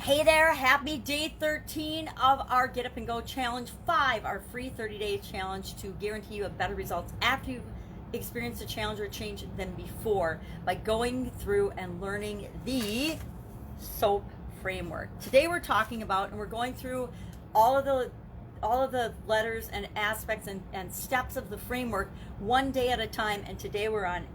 Hey there, happy day 13 of our Get Up and Go Challenge 5, our free 30-day challenge to guarantee you a better results after you've experienced a challenge or change than before by going through and learning the SOAP framework. Today we're talking about, and we're going through all of the letters and aspects and steps of the framework one day at a time, and today we're on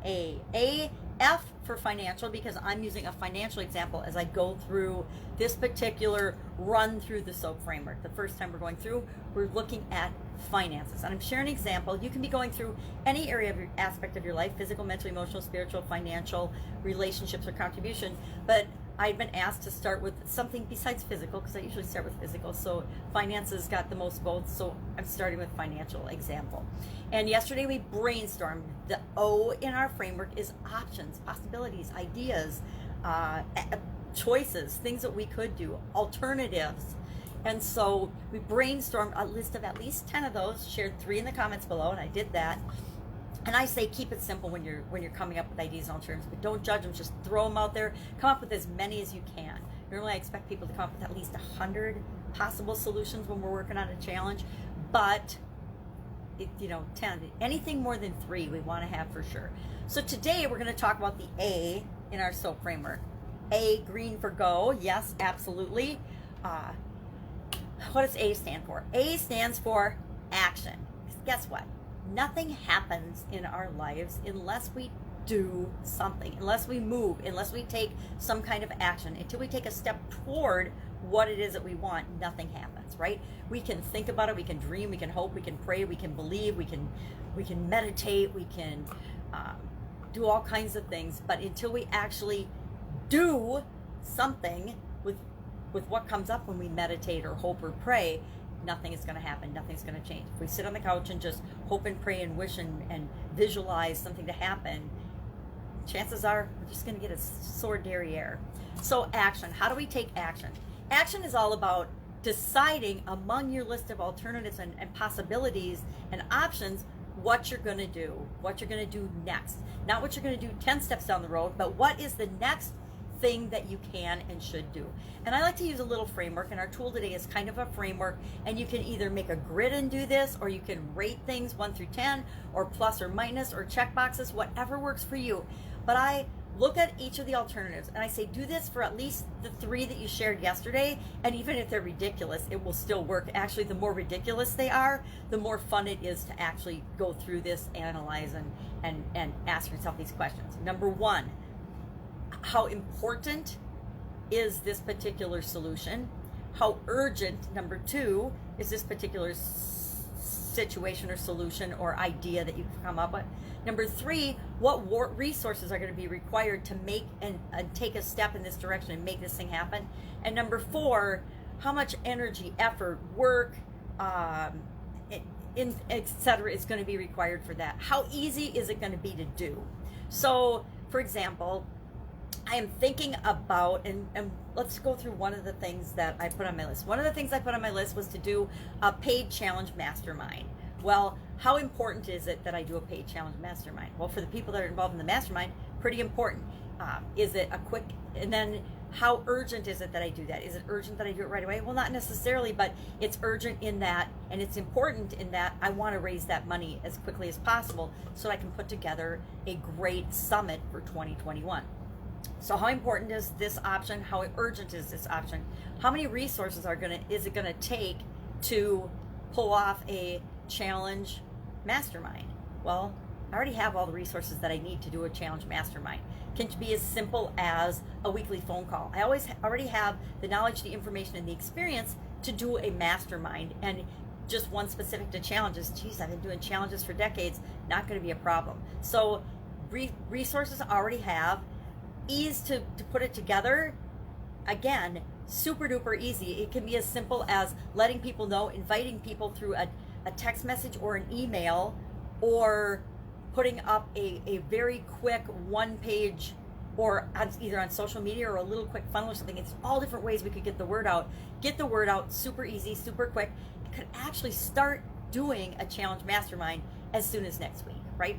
F for financial, because I'm using a financial example as I go through this particular run through the SOAP framework. The first time we're going through, we're looking at finances. And I'm sharing an example. You can be going through any area of your aspect of your life, physical, mental, emotional, spiritual, financial, relationships, or contribution. But I've been asked to start with something besides physical, because I usually start with physical. So finances got the most votes, so I'm starting with financial example. And yesterday we brainstormed. The O in our framework is options, possibilities, ideas, choices, things that we could do, alternatives. And so we brainstormed a list of at least 10 of those, shared 3 in the comments below, and I did that. And I say keep it simple when you're coming up with ideas and alternatives, but don't judge them, just throw them out there. Come up with as many as you can. Normally I expect people to come up with at least 100 possible solutions when we're working on a challenge, but 10, anything more than 3 we want to have for sure. So today we're going to talk about the A in our SOAP framework. A, green for go. Yes, absolutely. What does A stand for? A stands for action. Guess what? Nothing happens in our lives unless we do something, unless we move, unless we take some kind of action. Until we take a step toward what it is that we want, nothing happens, right? We can think about it, we can dream, we can hope, we can pray, we can believe, we can meditate, we can do all kinds of things, but until we actually do something with what comes up when we meditate or hope or pray, nothing is going to happen. Nothing's going to change. If we sit on the couch and just hope and pray and wish and visualize something to happen, chances are we're just going to get a sore derriere. So action. How do we take action? Action is all about deciding among your list of alternatives and possibilities and options what you're going to do, what you're going to do next. Not what you're going to do 10 steps down the road, but what is the next thing that you can and should do. And I like to use a little framework, and our tool today is kind of a framework, and you can either make a grid and do this, or you can rate things 1 through 10, or plus or minus, or check boxes, whatever works for you. But I look at each of the alternatives and I say, do this for at least the 3 that you shared yesterday, and even if they're ridiculous, it will still work. Actually, the more ridiculous they are, the more fun it is to actually go through this, analyze, and ask yourself these questions. Number 1, how important is this particular solution? How urgent, number 2, is this particular situation or solution or idea that you've come up with? Number 3, what resources are going to be required to make and take a step in this direction and make this thing happen? And number 4, how much energy, effort, work, etc. is going to be required for that? How easy is it going to be to do? So, for example, I am thinking about, and let's go through one of the things that I put on my list. One of the things I put on my list was to do a paid challenge mastermind. Well, how important is it that I do a paid challenge mastermind? Well, for the people that are involved in the mastermind, pretty important. Is it a quick, and then how urgent is it that I do that? Is it urgent that I do it right away? Well, not necessarily, but it's urgent in that, and it's important in that I want to raise that money as quickly as possible so I can put together a great summit for 2021. So how important is this option? How urgent is this option? How many resources is it gonna take to pull off a challenge mastermind? Well, I already have all the resources that I need to do a challenge mastermind. It can be as simple as a weekly phone call. I already have the knowledge, the information, and the experience to do a mastermind, and just one specific to challenges. Geez, I've been doing challenges for decades. Not going to be a problem. So resources I already have. Ease to put it together, again, super duper easy. It can be as simple as letting people know, inviting people through a text message or an email, or putting up a very quick 1-page, or either on social media or a little quick funnel or something. It's all different ways we could get the word out. Get the word out super easy, super quick. You could actually start doing a challenge mastermind as soon as next week, right?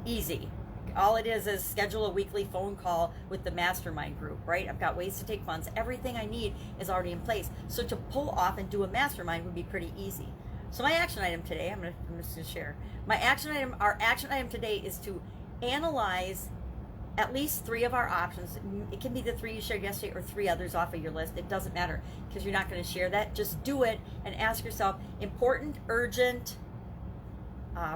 Easy. all it is schedule a weekly phone call with the mastermind group, right? I've got ways to take funds. Everything I need is already in place. So to pull off and do a mastermind would be pretty easy. So my action item today, I'm just going to share. Our action item today is to analyze at least 3 of our options. It can be the 3 you shared yesterday or 3 others off of your list. It doesn't matter because you're not going to share that. Just do it and ask yourself, important, urgent,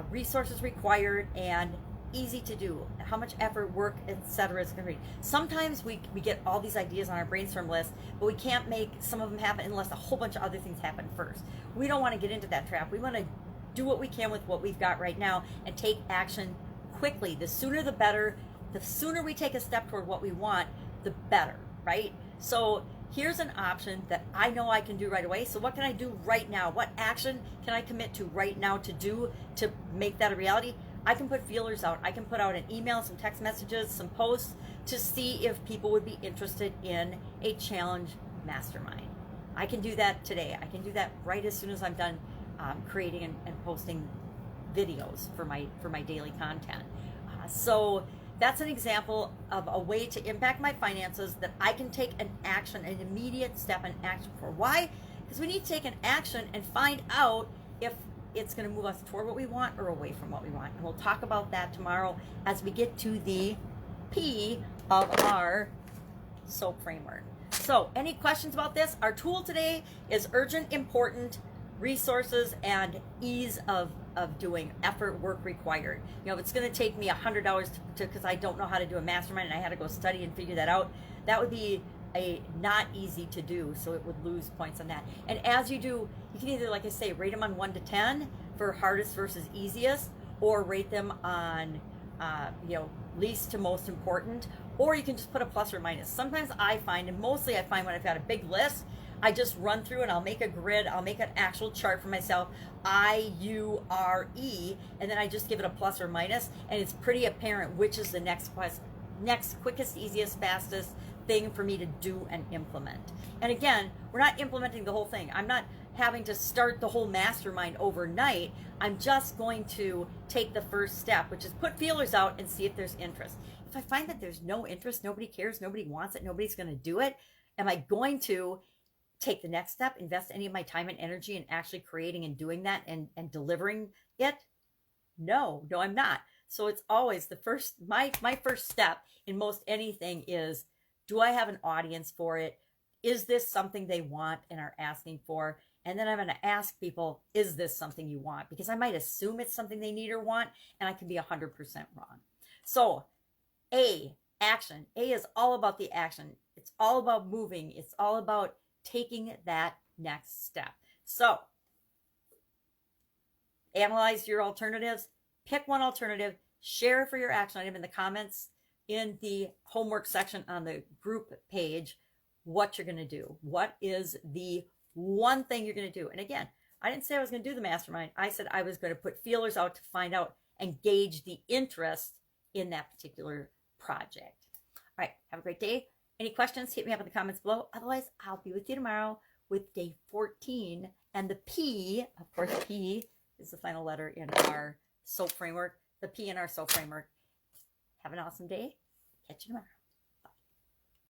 resources required, and easy to do. How much effort, work, etc. is going to be. Sometimes we get all these ideas on our brainstorm list, but we can't make some of them happen unless a whole bunch of other things happen first. We don't want to get into that trap. We want to do what we can with what we've got right now and take action quickly. The sooner the better. The sooner we take a step toward what we want, the better, right? So here's an option that I know I can do right away. So what can I do right now? What action can I commit to right now to do to make that a reality? I can put feelers out. I can put out an email, some text messages, some posts to see if people would be interested in a challenge mastermind. I can do that today. I can do that right as soon as I'm done creating and posting videos for my daily content. So that's an example of a way to impact my finances that I can take an action, an immediate step in action for. Why? Because we need to take an action and find out if it's going to move us toward what we want or away from what we want. And we'll talk about that tomorrow as we get to the P of our SOAP framework. So any questions about this? Our tool today is urgent, important, resources, and ease of doing, effort, work required. You know, if it's going to take me $100 to because I don't know how to do a mastermind and I had to go study and figure that out, that would be a not easy to do, so it would lose points on that. And as you do, you can either, like I say, rate them on 1 to 10 for hardest versus easiest, or rate them on least to most important, or you can just put a plus or minus. Sometimes I find, and mostly I find when I've got a big list, I just run through and I'll make a grid, I'll make an actual chart for myself, IURE, and then I just give it a plus or minus, and it's pretty apparent which is the next quickest, easiest, fastest thing for me to do and implement. And again, we're not implementing the whole thing. I'm not having to start the whole mastermind overnight. I'm just going to take the first step, which is put feelers out and see if there's interest. If I find that there's no interest, nobody cares, nobody wants it, nobody's going to do it, am I going to take the next step, invest any of my time and energy in actually creating and doing that and delivering it? No, I'm not. So it's always the first, my first step in most anything is, do I have an audience for it? Is this something they want and are asking for? And then I'm going to ask people, is this something you want? Because I might assume it's something they need or want, and I can be 100% wrong. So A, action. A is all about the action. It's all about moving. It's all about taking that next step. So analyze your alternatives, pick one alternative, share it for your action item in the comments in the homework section on the group page, what you're going to do. What is the one thing you're going to do? And again, I didn't say I was going to do the mastermind. I said I was going to put feelers out to find out and gauge the interest in that particular project. All right, have a great day. Any questions, hit me up in the comments below. Otherwise, I'll be with you tomorrow with day 14. And the P, of course, P is the final letter in our SOAP framework. The P in our SOAP framework. Have an awesome day. Catch you tomorrow.